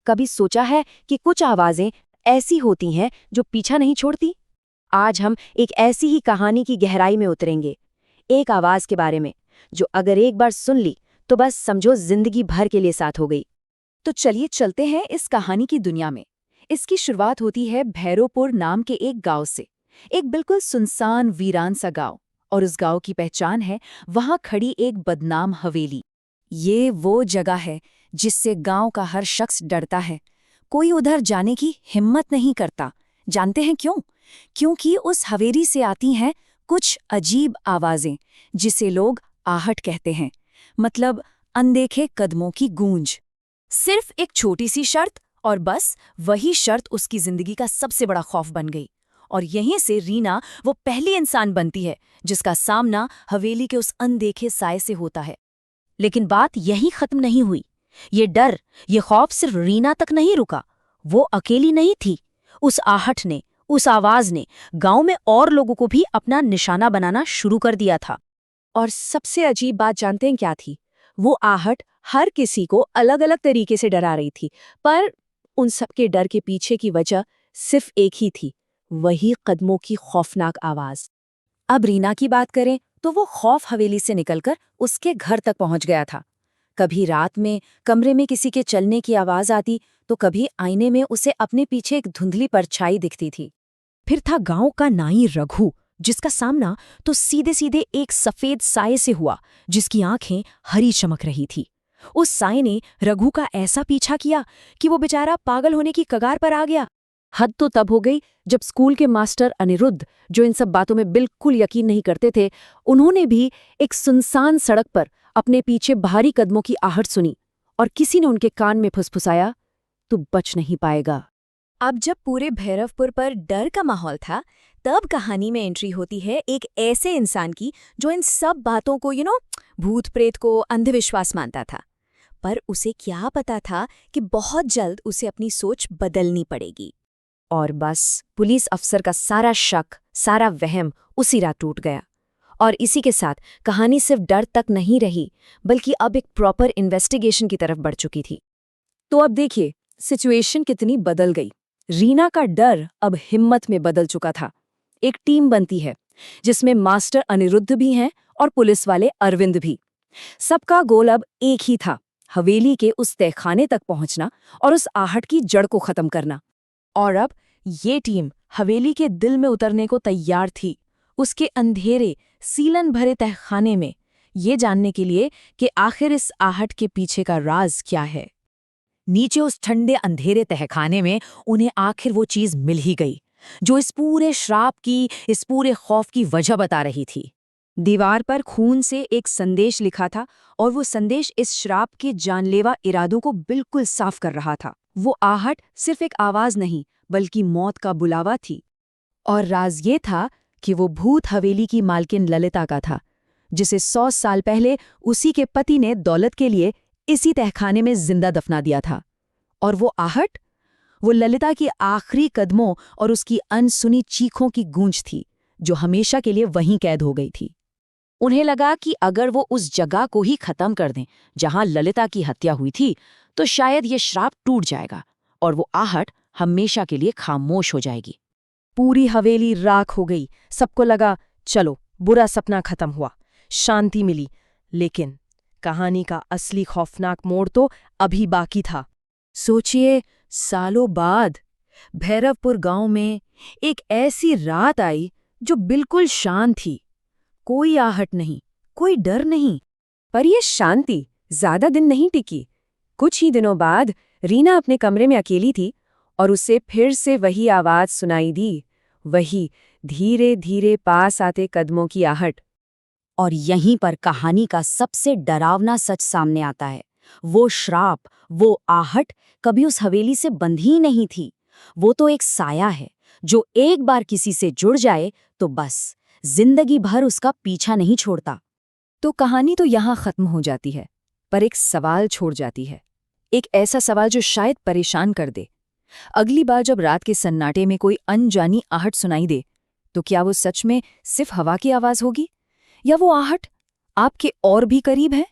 कभी सोचा है कि कुछ आवाजें ऐसी होती हैं जो पीछा नहीं छोड़ती? आज हम एक ऐसी ही कहानी की गहराई में उतरेंगे, एक आवाज के बारे में जो अगर एक बार सुन ली तो बस समझो जिंदगी भर के लिए साथ हो गई। तो चलिए चलते हैं इस कहानी की दुनिया में। इसकी शुरुआत होती है भैरोपुर नाम के एक गांव से। एक बिल्कुल सुनसान वीरान सा गांव, और उस गांव की पहचान है वहां खड़ी एक बदनाम हवेली। ये वो जगह है जिससे गांव का हर शख्स डरता है। कोई उधर जाने की हिम्मत नहीं करता। जानते हैं क्यों? क्योंकि उस हवेली से आती हैं कुछ अजीब आवाजें, जिसे लोग आहट कहते हैं। मतलब अनदेखे कदमों की गूंज। सिर्फ एक छोटी सी शर्त, और बस वही शर्त उसकी जिंदगी का सबसे बड़ा खौफ बन गई। और यहीं से रीना वो पहली इंसान बनती है जिसका सामना हवेली के उस अनदेखे साए से होता है। लेकिन बात यही खत्म नहीं हुई। ये डर, ये खौफ सिर्फ रीना तक नहीं रुका। वो अकेली नहीं थी। उस आहट ने, उस आवाज ने गांव में और लोगों को भी अपना निशाना बनाना शुरू कर दिया था। और सबसे अजीब बात जानते हैं क्या थी? वो आहट हर किसी को अलग अलग तरीके से डरा रही थी, पर उन सबके डर के पीछे की वजह सिर्फ एक ही थी, वही कदमों की खौफनाक आवाज। अब रीना की बात करें तो वो खौफ हवेली से निकलकर उसके घर तक पहुंच गया था। कभी रात में कमरे में किसी के चलने की आवाज आती, तो कभी आईने में उसे अपने पीछे एक धुंधली परछाई दिखती थी। फिर था गांव का नाई रघु, जिसका सामना तो सीधे सीधे एक सफेद साए से हुआ, जिसकी आंखें हरी चमक रही थी। उस साए ने रघु का ऐसा पीछा किया कि वो बेचारा पागल होने की कगार पर आ गया। हद तो तब हो गई जब स्कूल के मास्टर अनिरुद्ध, जो इन सब बातों में बिल्कुल यकीन नहीं करते थे, उन्होंने भी एक सुनसान सड़क पर अपने पीछे भारी कदमों की आहट सुनी, और किसी ने उनके कान में फुसफुसाया, तू बच नहीं पाएगा। अब जब पूरे भैरवपुर पर डर का माहौल था, तब कहानी में एंट्री होती है एक ऐसे इंसान की जो इन सब बातों को भूत प्रेत को अंधविश्वास मानता था। पर उसे क्या पता था कि बहुत जल्द उसे अपनी सोच बदलनी पड़ेगी। और बस पुलिस अफसर का सारा शक, सारा वहम उसी रात टूट गया। और इसी के साथ कहानी सिर्फ डर तक नहीं रही, बल्कि अब एक प्रॉपर इन्वेस्टिगेशन की तरफ बढ़ चुकी थी। तो अब देखिए सिचुएशन कितनी बदल गई। रीना का डर अब हिम्मत में बदल चुका था। एक टीम बनती है जिसमें मास्टर अनिरुद्ध भी हैं और पुलिस वाले अरविंद भी। सबका गोल अब एक ही था, हवेली के उस तहखाने तक पहुंचना और उस आहट की जड़ को खत्म करना। और अब ये टीम हवेली के दिल में उतरने को तैयार थी, उसके अंधेरे सीलन भरे तहखाने में, ये जानने के लिए कि आखिर इस आहट के पीछे का राज क्या है। नीचे उस ठंडे अंधेरे तहखाने में उन्हें आखिर वो चीज मिल ही गई जो इस पूरे श्राप की, इस पूरे खौफ की वजह बता रही थी। दीवार पर खून से एक संदेश लिखा था, और वो संदेश इस श्राप के जानलेवा इरादों को बिल्कुल साफ कर रहा था। वो आहट सिर्फ एक आवाज नहीं, बल्कि मौत का बुलावा थी। और राज ये था कि वो भूत हवेली की मालकिन ललिता का था, जिसे 100 साल पहले उसी के पति ने दौलत के लिए इसी तहखाने में जिंदा दफना दिया था। और वो आहट, वो ललिता की आखिरी कदमों और उसकी अनसुनी चीखों की गूंज थी, जो हमेशा के लिए वहीं कैद हो गई थी। उन्हें लगा कि अगर वो उस जगह को ही खत्म कर दें जहां ललिता की हत्या हुई थी, तो शायद ये श्राप टूट जाएगा और वो आहट हमेशा के लिए खामोश हो जाएगी। पूरी हवेली राख हो गई। सबको लगा चलो बुरा सपना खत्म हुआ, शांति मिली। लेकिन कहानी का असली खौफनाक मोड़ तो अभी बाकी था। सोचिए, सालों बाद भैरवपुर गांव में एक ऐसी रात आई जो बिल्कुल शांत थी। कोई आहट नहीं, कोई डर नहीं। पर यह शांति ज्यादा दिन नहीं टिकी। कुछ ही दिनों बाद रीना अपने कमरे में अकेली थी, और उसे फिर से वही आवाज सुनाई दी, वही धीरे धीरे पास आते कदमों की आहट। और यहीं पर कहानी का सबसे डरावना सच सामने आता है। वो श्राप, वो आहट कभी उस हवेली से बंधी ही नहीं थी। वो तो एक साया है जो एक बार किसी से जुड़ जाए तो बस जिंदगी भर उसका पीछा नहीं छोड़ता। तो कहानी तो यहाँ खत्म हो जाती है, पर एक सवाल छोड़ जाती है। एक ऐसा सवाल जो शायद परेशान कर दे। अगली बार जब रात के सन्नाटे में कोई अनजानी आहट सुनाई दे, तो क्या वो सच में सिर्फ हवा की आवाज होगी, या वो आहट आपके और भी करीब है?